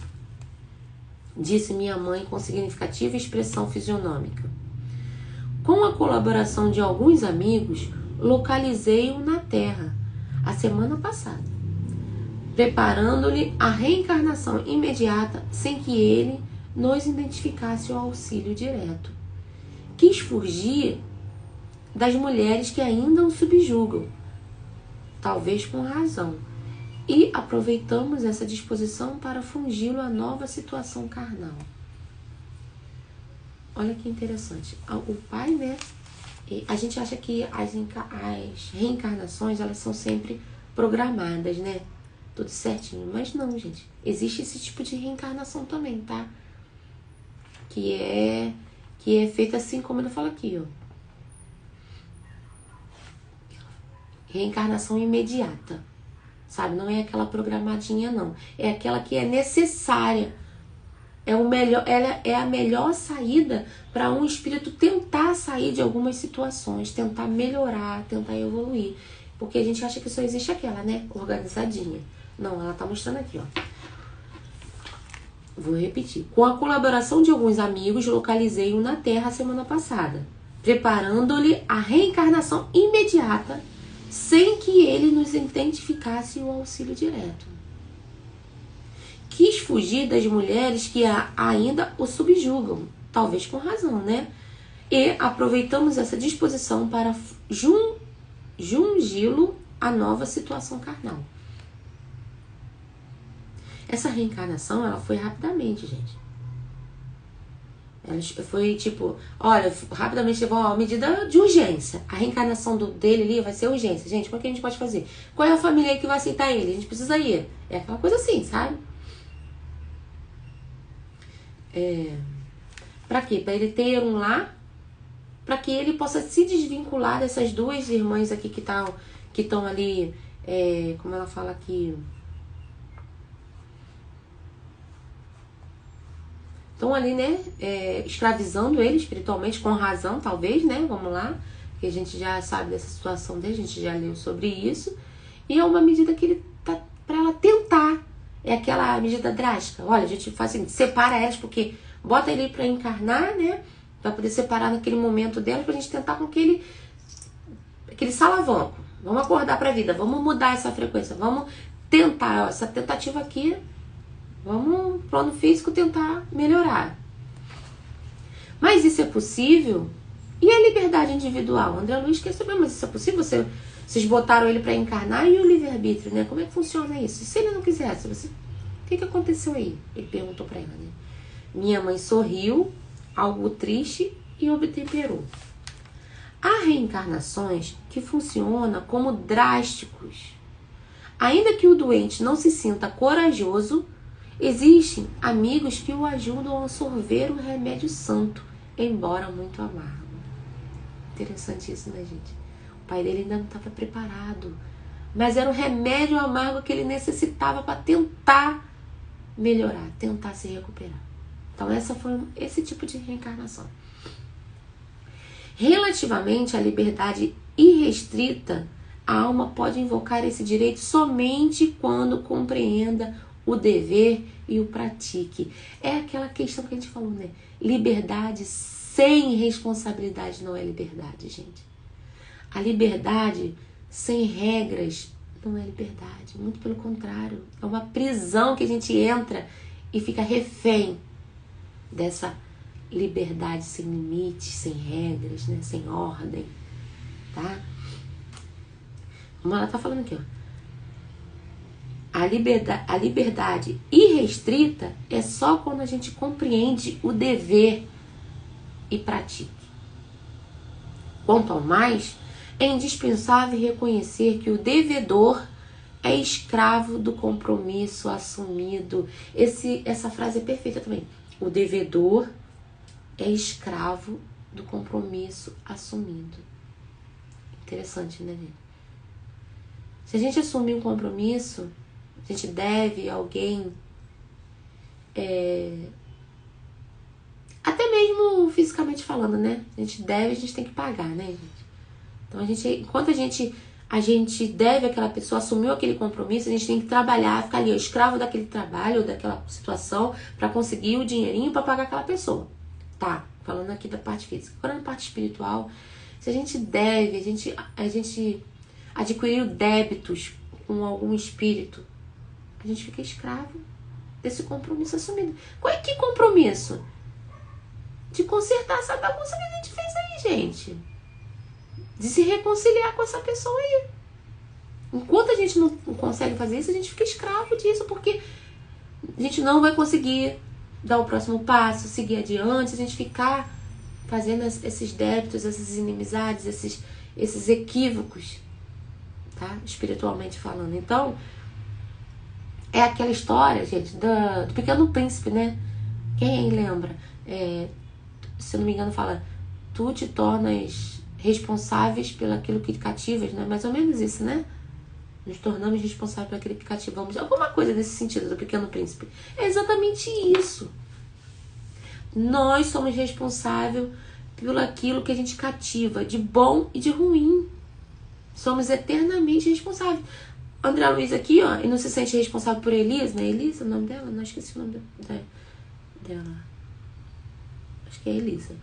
Disse minha mãe com significativa expressão fisionômica. Com a colaboração de alguns amigos, localizei-o na Terra, a semana passada, preparando-lhe a reencarnação imediata sem que ele nos identificasse o auxílio direto. Quis fugir das mulheres que ainda o subjugam, talvez com razão, e aproveitamos essa disposição para fungi-lo à nova situação carnal. Olha que interessante. O pai, né? A gente acha que as reencarnações, elas são sempre programadas, né? Tudo certinho. Mas não, gente. Existe esse tipo de reencarnação também, tá? Que é feita assim como ele fala aqui, ó. Reencarnação imediata. Sabe? Não é aquela programadinha, não. É aquela que é necessária. Ela é a melhor saída para um espírito tentar sair de algumas situações, tentar melhorar, tentar evoluir. Porque a gente acha que só existe aquela, né? Organizadinha. Não, ela tá mostrando aqui, ó. Vou repetir. Com a colaboração de alguns amigos, localizei-o na Terra a semana passada, preparando-lhe a reencarnação imediata, sem que ele nos identificasse o auxílio direto. Quis fugir das mulheres que ainda o subjugam, talvez com razão, né? E aproveitamos essa disposição para jungi-lo à nova situação carnal. Essa reencarnação, ela foi rapidamente, gente. Ela foi tipo, olha, rapidamente levou a medida de urgência. A reencarnação dele ali vai ser urgência. Gente, como é que a gente pode fazer? Qual é a família aí que vai aceitar ele? A gente precisa ir. É aquela coisa assim, sabe? Pra quê? Pra ele ter um lar, pra que ele possa se desvincular dessas duas irmãs aqui que estão ali, como ela fala aqui, estão ali, né, escravizando ele espiritualmente, com razão, talvez, né, vamos lá, que a gente já sabe dessa situação dele, a gente já leu sobre isso, e é uma medida que ele tá para ela tentar, é aquela medida drástica. Olha, a gente faz assim, separa elas, porque bota ele para encarnar, né, para poder separar naquele momento dela, pra gente tentar com aquele salavanco. Vamos acordar pra vida, vamos mudar essa frequência, vamos tentar, ó, essa tentativa aqui, vamos, plano físico, tentar melhorar. Mas isso é possível? E a liberdade individual? André Luiz quer saber, mas isso é possível? Vocês botaram ele para encarnar, e o livre-arbítrio, né? Como é que funciona isso? E se ele não quisesse? O que aconteceu aí? Ele perguntou para ela, né? Minha mãe sorriu, algo triste, e obtemperou. Há reencarnações que funcionam como drásticos. Ainda que o doente não se sinta corajoso, existem amigos que o ajudam a sorver o remédio santo, embora muito amargo. Interessante isso, né, gente? O pai dele ainda não estava preparado, mas era um remédio amargo que ele necessitava para tentar melhorar, tentar se recuperar. Então essa foi esse tipo de reencarnação. Relativamente à liberdade irrestrita, a alma pode invocar esse direito somente quando compreenda o dever e o pratique. É aquela questão que a gente falou, né? Liberdade sem responsabilidade não é liberdade, gente. A liberdade sem regras não é liberdade. Muito pelo contrário. É uma prisão que a gente entra e fica refém dessa liberdade sem limites, sem regras, né? Sem ordem, tá? Como ela tá falando aqui, ó. A liberdade irrestrita é só quando a gente compreende o dever e pratique. Quanto ao mais, é indispensável reconhecer que o devedor é escravo do compromisso assumido. Essa frase é perfeita também. O devedor é escravo do compromisso assumido. Interessante, né, gente? Se a gente assumir um compromisso, a gente deve a alguém, até mesmo fisicamente falando, né? A gente deve, a gente tem que pagar, né, gente? Então, enquanto a gente deve àquela pessoa, assumiu aquele compromisso, a gente tem que trabalhar, ficar ali, ó, escravo daquele trabalho, ou daquela situação, para conseguir o dinheirinho para pagar aquela pessoa. Tá, falando aqui da parte física. Agora na parte espiritual, se a gente deve, a gente adquiriu débitos com algum espírito, a gente fica escravo desse compromisso assumido. Que compromisso? De consertar essa bagunça que a gente fez aí, gente. De se reconciliar com essa pessoa aí. Enquanto a gente não consegue fazer isso, a gente fica escravo disso, porque a gente não vai conseguir dar o próximo passo, seguir adiante, se a gente ficar fazendo esses débitos, essas inimizades, esses equívocos, tá? Espiritualmente falando. Então, é aquela história, gente, do Pequeno Príncipe, né? Quem aí lembra? Se eu não me engano, fala: tu te tornas responsáveis pelo aquilo que cativas, né? Mais ou menos isso, né? Nos tornamos responsáveis por aquilo que cativamos. Alguma coisa nesse sentido do Pequeno Príncipe. É exatamente isso. Nós somos responsáveis pelo aquilo que a gente cativa, de bom e de ruim. Somos eternamente responsáveis. André Luiz aqui, ó, e não se sente responsável por Elisa, né? Elisa, o nome dela? Não, esqueci o nome dela. Acho que é Elisa.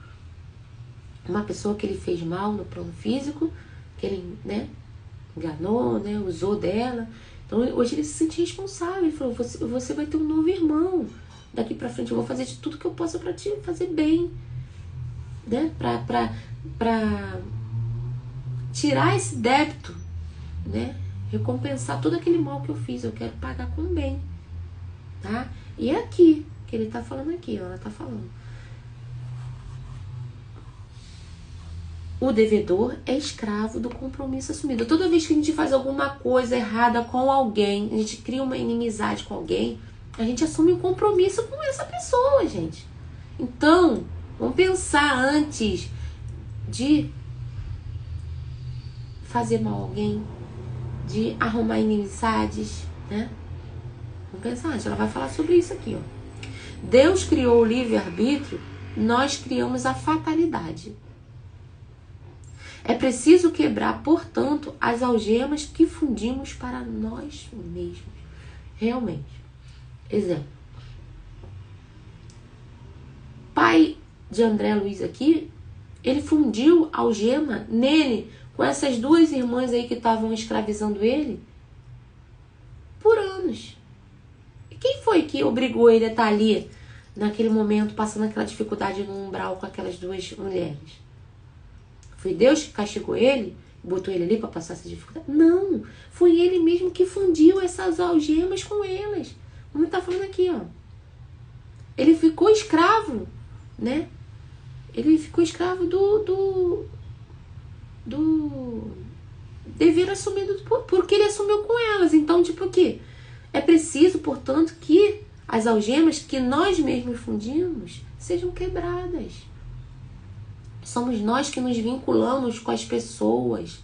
Uma pessoa que ele fez mal no plano físico, que ele, né, enganou, né, usou dela. Então hoje ele se sente responsável. Ele falou: você vai ter um novo irmão. Daqui pra frente eu vou fazer de tudo que eu possa pra te fazer bem, né? Pra tirar esse débito, né? Recompensar todo aquele mal que eu fiz. Eu quero pagar com bem, tá? E é aqui que ele tá falando aqui, ó, ela tá falando. O devedor é escravo do compromisso assumido. Toda vez que a gente faz alguma coisa errada com alguém, a gente cria uma inimizade com alguém, a gente assume um compromisso com essa pessoa, gente. Então, vamos pensar antes de fazer mal a alguém, de arrumar inimizades, né? Vamos pensar antes. Ela vai falar sobre isso aqui, ó. Deus criou o livre-arbítrio, nós criamos a fatalidade. É preciso quebrar, portanto, as algemas que fundimos para nós mesmos. Realmente. Exemplo. Pai de André Luiz aqui, ele fundiu a algema nele com essas duas irmãs aí que estavam escravizando ele por anos. E quem foi que obrigou ele a estar ali, naquele momento, passando aquela dificuldade no umbral com aquelas duas mulheres? Foi Deus que castigou ele? Botou ele ali para passar essa dificuldade? Não! Foi ele mesmo que fundiu essas algemas com elas. Como está falando aqui, ó. Ele ficou escravo, né? Ele ficou escravo do dever assumido porque ele assumiu com elas. Então, tipo o quê? É preciso, portanto, que as algemas que nós mesmos fundimos sejam quebradas. Somos nós que nos vinculamos com as pessoas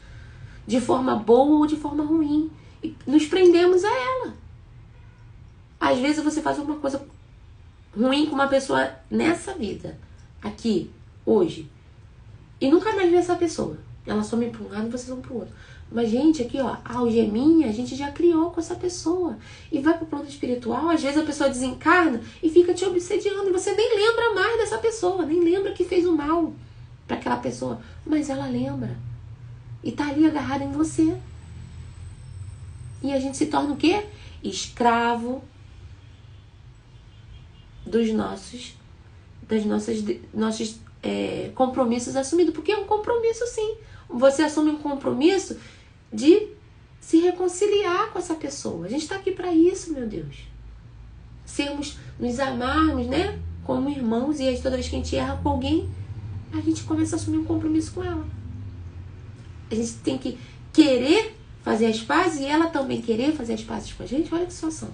de forma boa ou de forma ruim e nos prendemos a ela. Às vezes você faz uma coisa ruim com uma pessoa nessa vida, aqui, hoje, e nunca mais vê essa pessoa. Ela some para um lado e vocês vão para o outro. Mas, gente, aqui, ó, a algeminha a gente já criou com essa pessoa. E vai para o plano espiritual, às vezes a pessoa desencarna e fica te obsediando. E você nem lembra mais dessa pessoa, nem lembra que fez o mal para aquela pessoa. Mas ela lembra. E tá ali agarrada em você. E a gente se torna o quê? Escravo dos nossos compromissos assumidos. Porque é um compromisso, sim. Você assume um compromisso de se reconciliar com essa pessoa. A gente está aqui para isso, meu Deus. Nos amarmos, né? Como irmãos. E aí toda vez que a gente erra com alguém, a gente começa a assumir um compromisso com ela. A gente tem que querer fazer as pazes e ela também querer fazer as pazes com a gente. Olha que situação.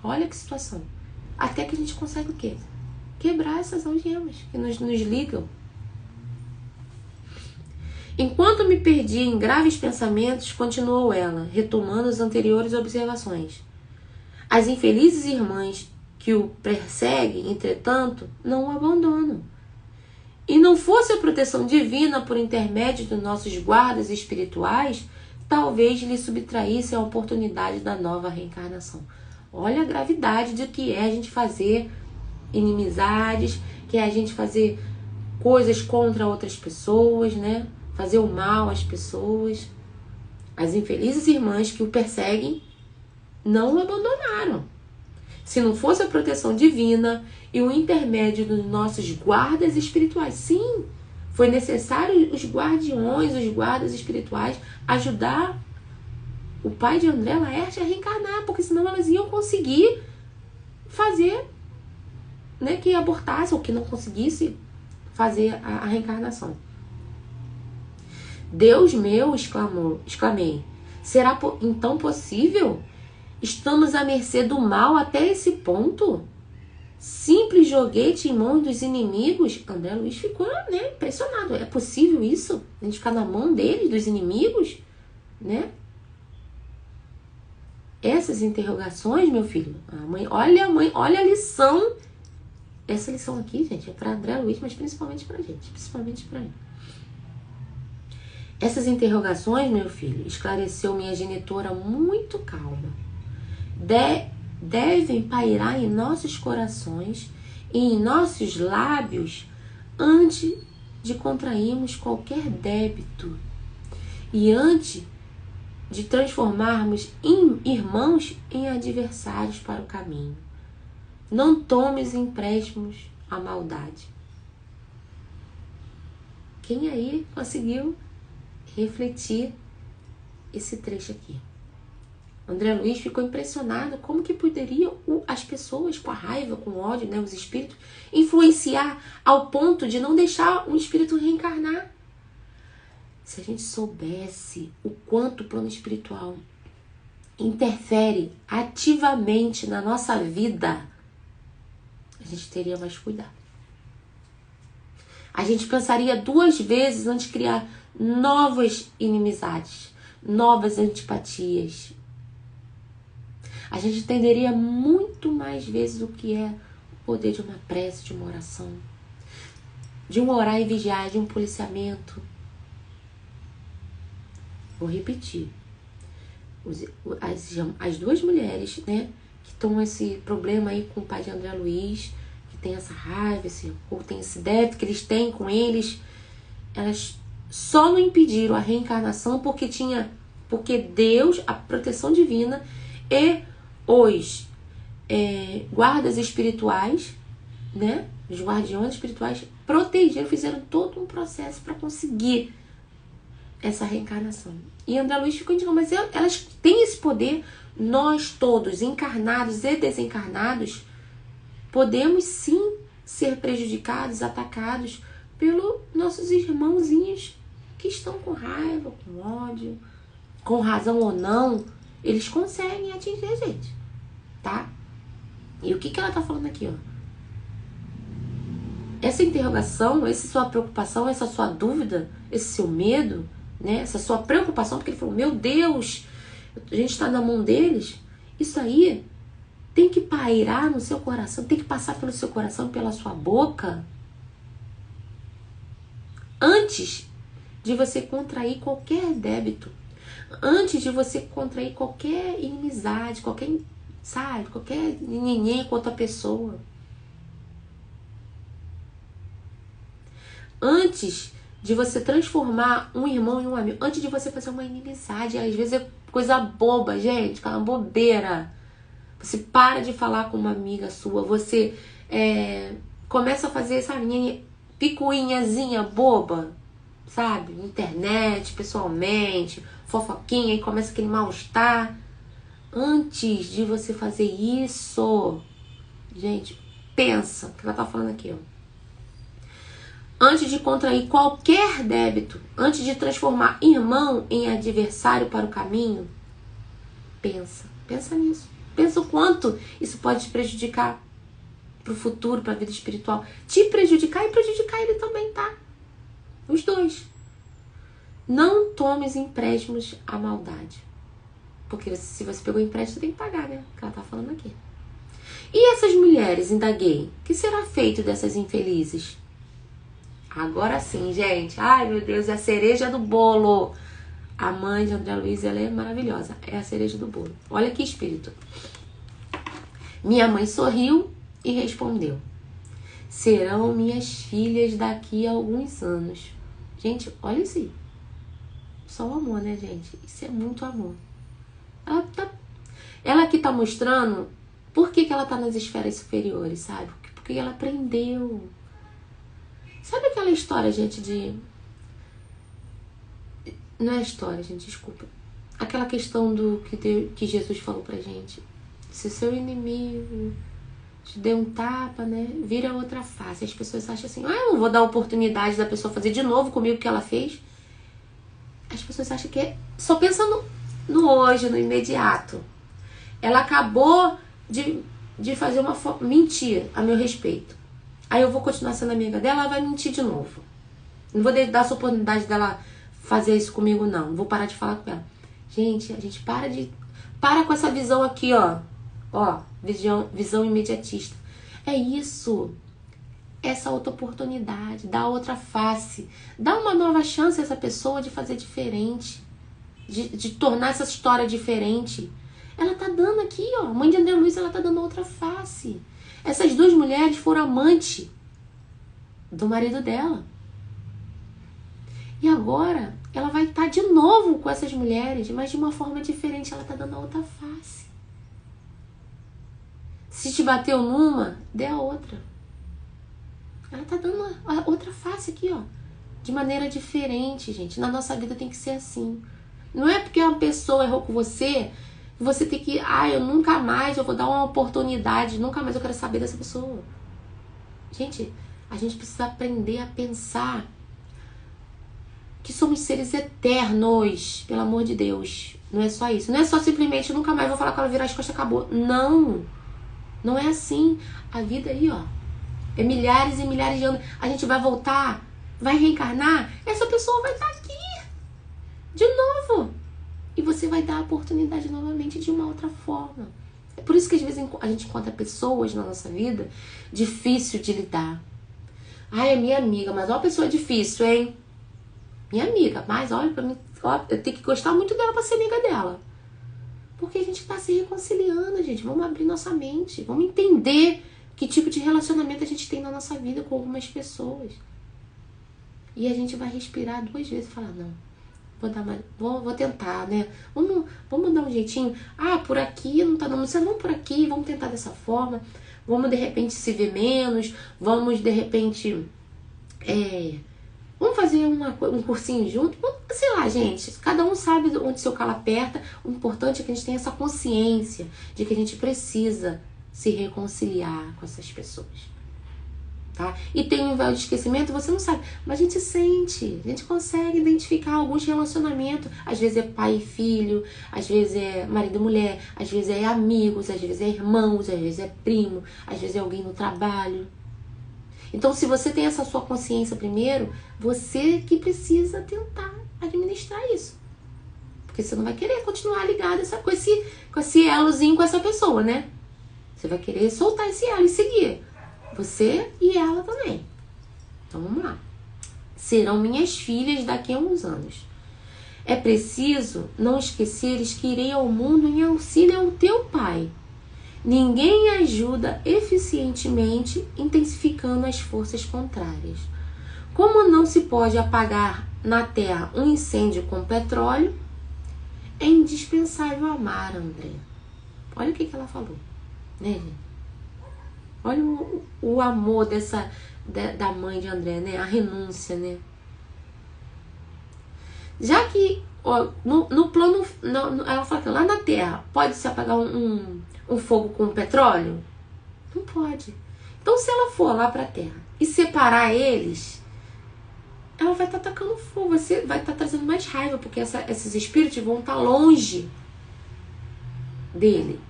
Olha que situação. Até que a gente consegue o quê? Quebrar essas algemas que nos ligam. Enquanto me perdi em graves pensamentos, continuou ela, retomando as anteriores observações. As infelizes irmãs que o perseguem, entretanto, não o abandonam. E não fosse a proteção divina por intermédio dos nossos guardas espirituais, talvez lhe subtraísse a oportunidade da nova reencarnação. Olha a gravidade de que é a gente fazer inimizades, que é a gente fazer coisas contra outras pessoas, né? Fazer o mal às pessoas. As infelizes irmãs que o perseguem não o abandonaram. Se não fosse a proteção divina e o intermédio dos nossos guardas espirituais. Sim, foi necessário os guardiões, os guardas espirituais ajudar o pai de André Laerte a reencarnar, porque senão elas iam conseguir fazer, né, que abortasse ou que não conseguisse fazer a reencarnação. Deus meu, exclamei, será então possível? Estamos à mercê do mal até esse ponto? Simples joguete em mãos dos inimigos? André Luiz ficou, né, impressionado. É possível isso? A gente ficar na mão deles, dos inimigos? Né? Essas interrogações, meu filho, olha a lição. Essa lição aqui, gente, é para André Luiz, mas principalmente para gente, principalmente para mim. Essas interrogações, meu filho, esclareceu minha genitora muito calma. Devem pairar em nossos corações e em nossos lábios antes de contrairmos qualquer débito e antes de transformarmos irmãos em adversários para o caminho. Não tomes empréstimos à maldade. Quem aí conseguiu refletir esse trecho aqui? André Luiz ficou impressionado como que poderiam as pessoas com a raiva, com o ódio, né, os espíritos, influenciar ao ponto de não deixar um espírito reencarnar. Se a gente soubesse o quanto o plano espiritual interfere ativamente na nossa vida, a gente teria mais cuidado. A gente pensaria 2 vezes antes de criar novas inimizades, novas antipatias. A gente entenderia muito muito mais vezes o que é o poder de uma prece, de uma oração, de um orar e vigiar, de um policiamento. Vou repetir. As duas mulheres, né, que estão esse problema aí com o pai de André Luiz, que tem essa raiva, ou tem esse débito que eles têm com eles, elas só não impediram a reencarnação porque Deus, a proteção divina e os guardas espirituais, né, os guardiões espirituais protegeram, fizeram todo um processo para conseguir essa reencarnação. E André Luiz ficou indicando, mas elas têm esse poder. Nós todos, encarnados e desencarnados, podemos sim ser prejudicados, atacados pelos nossos irmãozinhos que estão com raiva, com ódio, com razão ou não, eles conseguem atingir a gente, tá? E o que ela tá falando aqui, ó? Essa interrogação, essa sua preocupação, essa sua dúvida, esse seu medo, né? Essa sua preocupação, porque ele falou, meu Deus, a gente está na mão deles. Isso aí tem que pairar no seu coração, tem que passar pelo seu coração, pela sua boca, antes de você contrair qualquer débito, antes de você contrair qualquer inimizade, qualquer ninguém com outra pessoa. Antes de você transformar um irmão em um amigo, antes de você fazer uma inimizade, às vezes é coisa boba, gente, aquela bobeira. Você para de falar com uma amiga sua, você começa a fazer, sabe, picuinhazinha boba, sabe, internet, pessoalmente, fofoquinha, e começa aquele mal-estar. Antes de você fazer isso, gente, pensa, o que ela tá falando aqui, ó. Antes de contrair qualquer débito, antes de transformar irmão em adversário para o caminho, pensa nisso. Pensa o quanto isso pode te prejudicar para o futuro, para a vida espiritual. Te prejudicar e prejudicar ele também, tá? Os dois. Não tomes empréstimos à maldade. Porque se você pegou empréstimo, você tem que pagar, né? O que ela tá falando aqui. E essas mulheres, indaguei, o que será feito dessas infelizes? Agora sim, gente. Ai, meu Deus, é a cereja do bolo. A mãe de André Luiz, ela é maravilhosa. É a cereja do bolo. Olha que espírito. Minha mãe sorriu e respondeu: serão minhas filhas daqui a alguns anos. Gente, olha isso aí. Só o amor, né, gente? Isso é muito amor. Ela aqui tá mostrando por que ela tá nas esferas superiores, sabe? Porque ela aprendeu. Sabe aquela história, gente, não é história, gente, desculpa. Aquela questão do que Jesus falou pra gente. Se seu inimigo te der um tapa, né, vira outra face. As pessoas acham assim, eu não vou dar a oportunidade da pessoa fazer de novo comigo o que ela fez. As pessoas acham que só pensa no hoje, no imediato. Ela acabou de fazer uma mentira a meu respeito. Aí eu vou continuar sendo amiga dela, ela vai mentir de novo. Não vou dar essa oportunidade dela fazer isso comigo, não. Não vou parar de falar com ela. Gente, a gente para com essa visão aqui, ó. Ó, visão imediatista. É isso. Essa outra oportunidade, dá outra face. Dá uma nova chance a essa pessoa de fazer diferente. De tornar essa história diferente. Ela tá dando aqui, ó. A mãe de André Luiz, ela tá dando outra face. Essas duas mulheres foram amantes do marido dela. E agora ela vai estar de novo com essas mulheres, mas de uma forma diferente. Ela tá dando a outra face. Se te bateu numa, dê a outra. Ela tá dando a outra face aqui, ó. De maneira diferente, gente. Na nossa vida tem que ser assim. Não é porque uma pessoa errou com você tem que... eu nunca mais, eu vou dar uma oportunidade. Nunca mais eu quero saber dessa pessoa. Gente, a gente precisa aprender a pensar que somos seres eternos. Pelo amor de Deus. Não é só isso. Não é só simplesmente nunca mais vou falar com ela, virar as costas, acabou. Não. Não é assim. A vida aí, ó. É milhares e milhares de anos. A gente vai voltar, vai reencarnar. Essa pessoa vai estar aqui. De novo. E você vai dar a oportunidade novamente de uma outra forma. É por isso que às vezes a gente encontra pessoas na nossa vida difícil de lidar. Ai, é minha amiga, mas ó, a pessoa difícil, hein? Minha amiga, mas olha pra mim, ó, eu tenho que gostar muito dela pra ser amiga dela. Porque a gente tá se reconciliando, gente. Vamos abrir nossa mente, vamos entender que tipo de relacionamento a gente tem na nossa vida com algumas pessoas. E a gente vai respirar 2 vezes e falar, não, vou tentar, né? Vamos dar um jeitinho. Ah, por aqui não tá dando certo, vamos por aqui, vamos tentar dessa forma. Vamos de repente se ver menos, vamos de repente vamos fazer um cursinho junto, sei lá, gente, cada um sabe onde seu calo aperta. O importante é que a gente tenha essa consciência de que a gente precisa se reconciliar com essas pessoas, tá? E tem um véu de esquecimento, você não sabe, mas a gente sente, a gente consegue identificar alguns relacionamentos. Às vezes é pai e filho, às vezes é marido e mulher, às vezes é amigos, às vezes é irmãos, às vezes é primo, às vezes é alguém no trabalho. Então, se você tem essa sua consciência primeiro, você que precisa tentar administrar isso. Porque você não vai querer continuar ligado com esse elozinho com essa pessoa, né? Você vai querer soltar esse elo e seguir. Você e ela também. Então, vamos lá. Serão minhas filhas daqui a uns anos. É preciso não esqueceres que irei ao mundo em auxílio ao teu pai. Ninguém ajuda eficientemente intensificando as forças contrárias. Como não se pode apagar na terra um incêndio com petróleo, é indispensável amar, André. Olha o que ela falou, né, gente? Olha o amor da mãe de André, né? A renúncia, né? Já que no plano, ela fala que lá na terra pode-se apagar um fogo com petróleo? Não pode. Então, se ela for lá para a terra e separar eles, ela vai estar tacando fogo, você vai estar trazendo mais raiva, porque esses espíritos vão estar longe dele,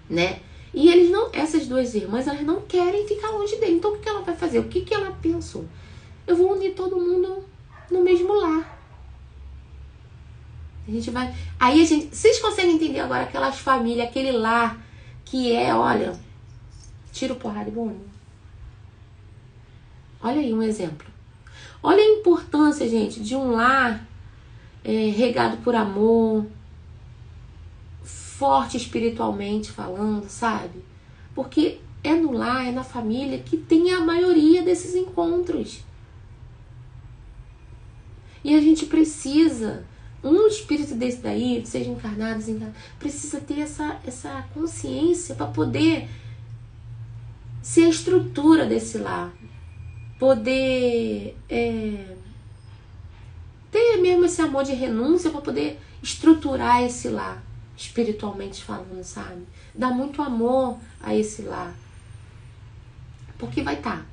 né? E eles não, essas 2 irmãs, elas não querem ficar longe dele. Então, o que ela vai fazer? O que ela pensou? Eu vou unir todo mundo no mesmo lar. A gente vai... Aí vocês conseguem entender agora aquelas famílias, aquele lar que olha, tiro, porrada e bomba. Olha aí um exemplo. Olha a importância, gente, de um lar regado por amor, forte espiritualmente falando, sabe? Porque é no lar, é na família que tem a maioria desses encontros. E a gente precisa... Um espírito desse daí, seja encarnado, desencarnado, precisa ter essa consciência para poder ser a estrutura desse lar. Poder ter mesmo esse amor de renúncia para poder estruturar esse lar, espiritualmente falando, sabe? Dar muito amor a esse lar. Porque vai estar.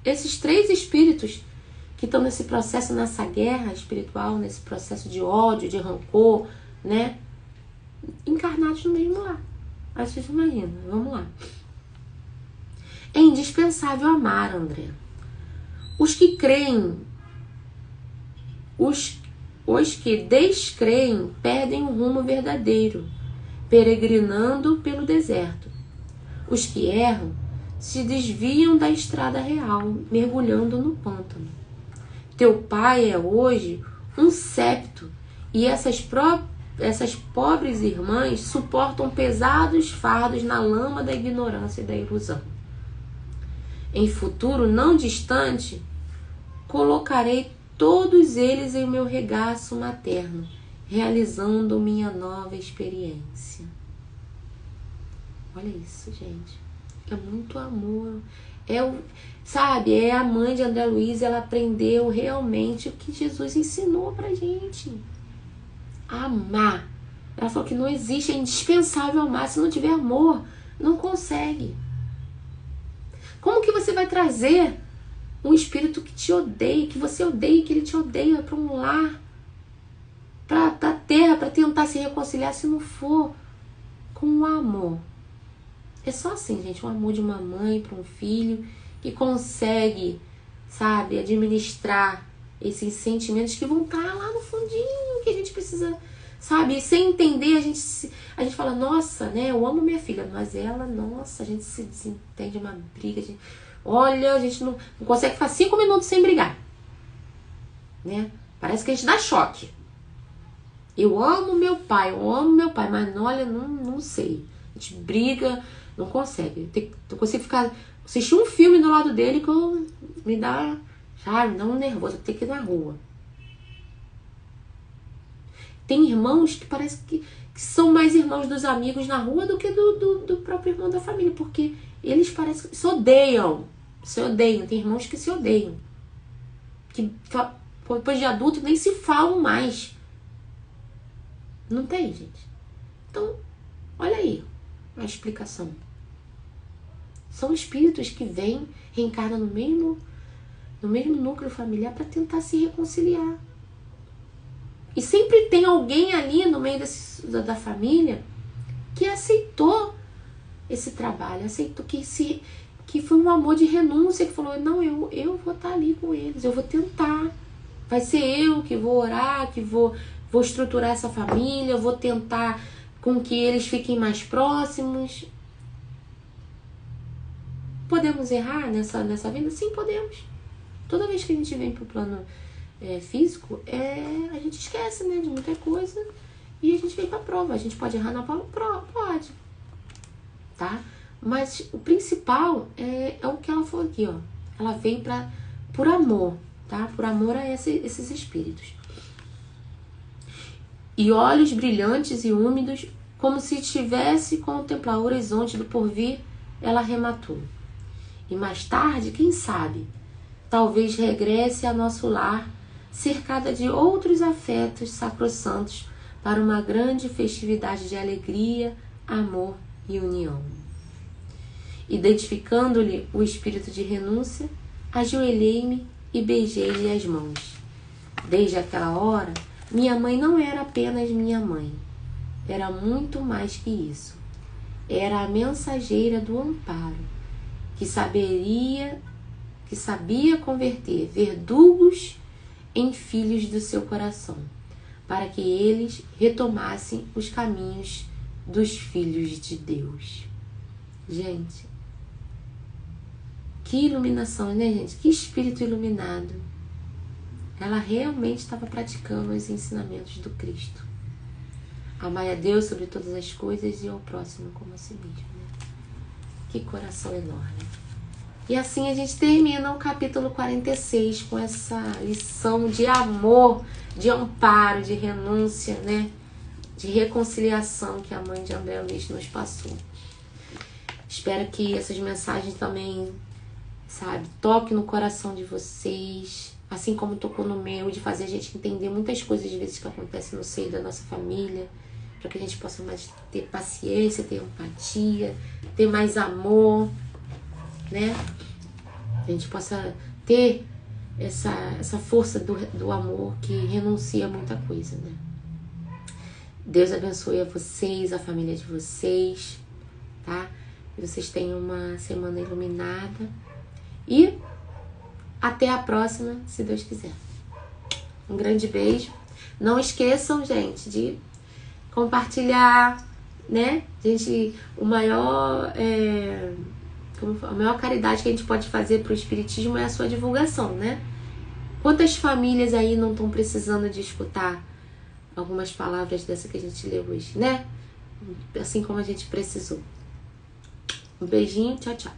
Esses 3 espíritos que estão nesse processo, nessa guerra espiritual, nesse processo de ódio, de rancor, né? Encarnados no mesmo lar. Aí vocês imaginam, vamos lá. É indispensável amar, André. Os que creem, os que descreem, perdem o rumo verdadeiro, peregrinando pelo deserto. Os que erram se desviam da estrada real, mergulhando no pântano. Teu pai é hoje um septo e essas pobres irmãs suportam pesados fardos na lama da ignorância e da ilusão. Em futuro não distante, colocarei todos eles em meu regaço materno, realizando minha nova experiência. Olha isso, gente. É muito amor. Sabe, a mãe de André Luiz, ela aprendeu realmente o que Jesus ensinou pra gente. Amar. Ela falou que não existe, é indispensável amar. Se não tiver amor, não consegue. Como que você vai trazer um espírito que te odeia, que você odeia, que ele te odeia, para um lar, pra terra, para tentar se reconciliar, se não for com o amor? É só assim, gente, o amor de uma mãe para um filho que consegue, sabe, administrar esses sentimentos que vão estar lá no fundinho, que a gente precisa sabe? E sem entender, a gente fala, nossa, né? Eu amo minha filha, mas ela, nossa, a gente se desentende, uma briga. Olha, a gente não consegue ficar 5 minutos sem brigar, né? Parece que a gente dá choque. Eu amo meu pai, mas olha, não sei. A gente briga, não consegue. Eu consigo assistir um filme do lado dele que me dá, sabe, me dá um nervoso. Eu tenho que ir na rua. Tem irmãos que parece que são mais irmãos dos amigos na rua do que do próprio irmão da família, porque eles parecem que se odeiam. Tem irmãos que se odeiam. Que depois de adulto nem se falam mais. Não tem, gente. Então, olha aí a explicação. São espíritos que vêm, reencarnam no mesmo núcleo familiar para tentar se reconciliar. E sempre tem alguém ali no meio da família que aceitou esse trabalho, aceitou que foi um amor de renúncia, que falou, não, eu vou estar ali com eles, eu vou tentar. Vai ser eu que vou orar, que vou estruturar essa família, eu vou tentar com que eles fiquem mais próximos. Podemos errar nessa vida? Sim, podemos. Toda vez que a gente vem pro plano físico, a gente esquece, né, de muita coisa e a gente vem pra prova. A gente pode errar na prova? Pode. Tá? Mas o principal é o que ela falou aqui, ó. Ela veio por amor, tá? Por amor a esses espíritos. E olhos brilhantes e úmidos, como se estivesse contemplar o horizonte do porvir, ela arrematou. E mais tarde, quem sabe, talvez regresse a nosso lar, cercada de outros afetos sacrossantos, para uma grande festividade de alegria, amor e união. Identificando-lhe o espírito de renúncia, ajoelhei-me e beijei-lhe as mãos. Desde aquela hora, minha mãe não era apenas minha mãe, era muito mais que isso. Era a mensageira do amparo, que sabia converter verdugos em filhos do seu coração, para que eles retomassem os caminhos dos filhos de Deus. Gente, que iluminação, né, gente? Que espírito iluminado. Ela realmente estava praticando os ensinamentos do Cristo. Amai a Deus sobre todas as coisas e ao próximo como a si mesmo. Né? Que coração enorme. E assim a gente termina o capítulo 46 com essa lição de amor, de amparo, de renúncia, né? De reconciliação que a mãe de André Luiz nos passou. Espero que essas mensagens também, sabe, toquem no coração de vocês, assim como tocou no meu, de fazer a gente entender muitas coisas de vezes que acontecem no seio da nossa família, para que a gente possa mais ter paciência, ter empatia, ter mais amor, né? A gente possa ter essa força do amor que renuncia a muita coisa, né? Deus abençoe a vocês, a família de vocês, tá? Que vocês tenham uma semana iluminada e até a próxima, se Deus quiser. Um grande beijo. Não esqueçam, gente, de compartilhar, né? A maior caridade que a gente pode fazer para o Espiritismo é a sua divulgação, né? Quantas famílias aí não estão precisando de escutar algumas palavras dessa que a gente leu hoje, né? Assim como a gente precisou. Um beijinho, tchau, tchau.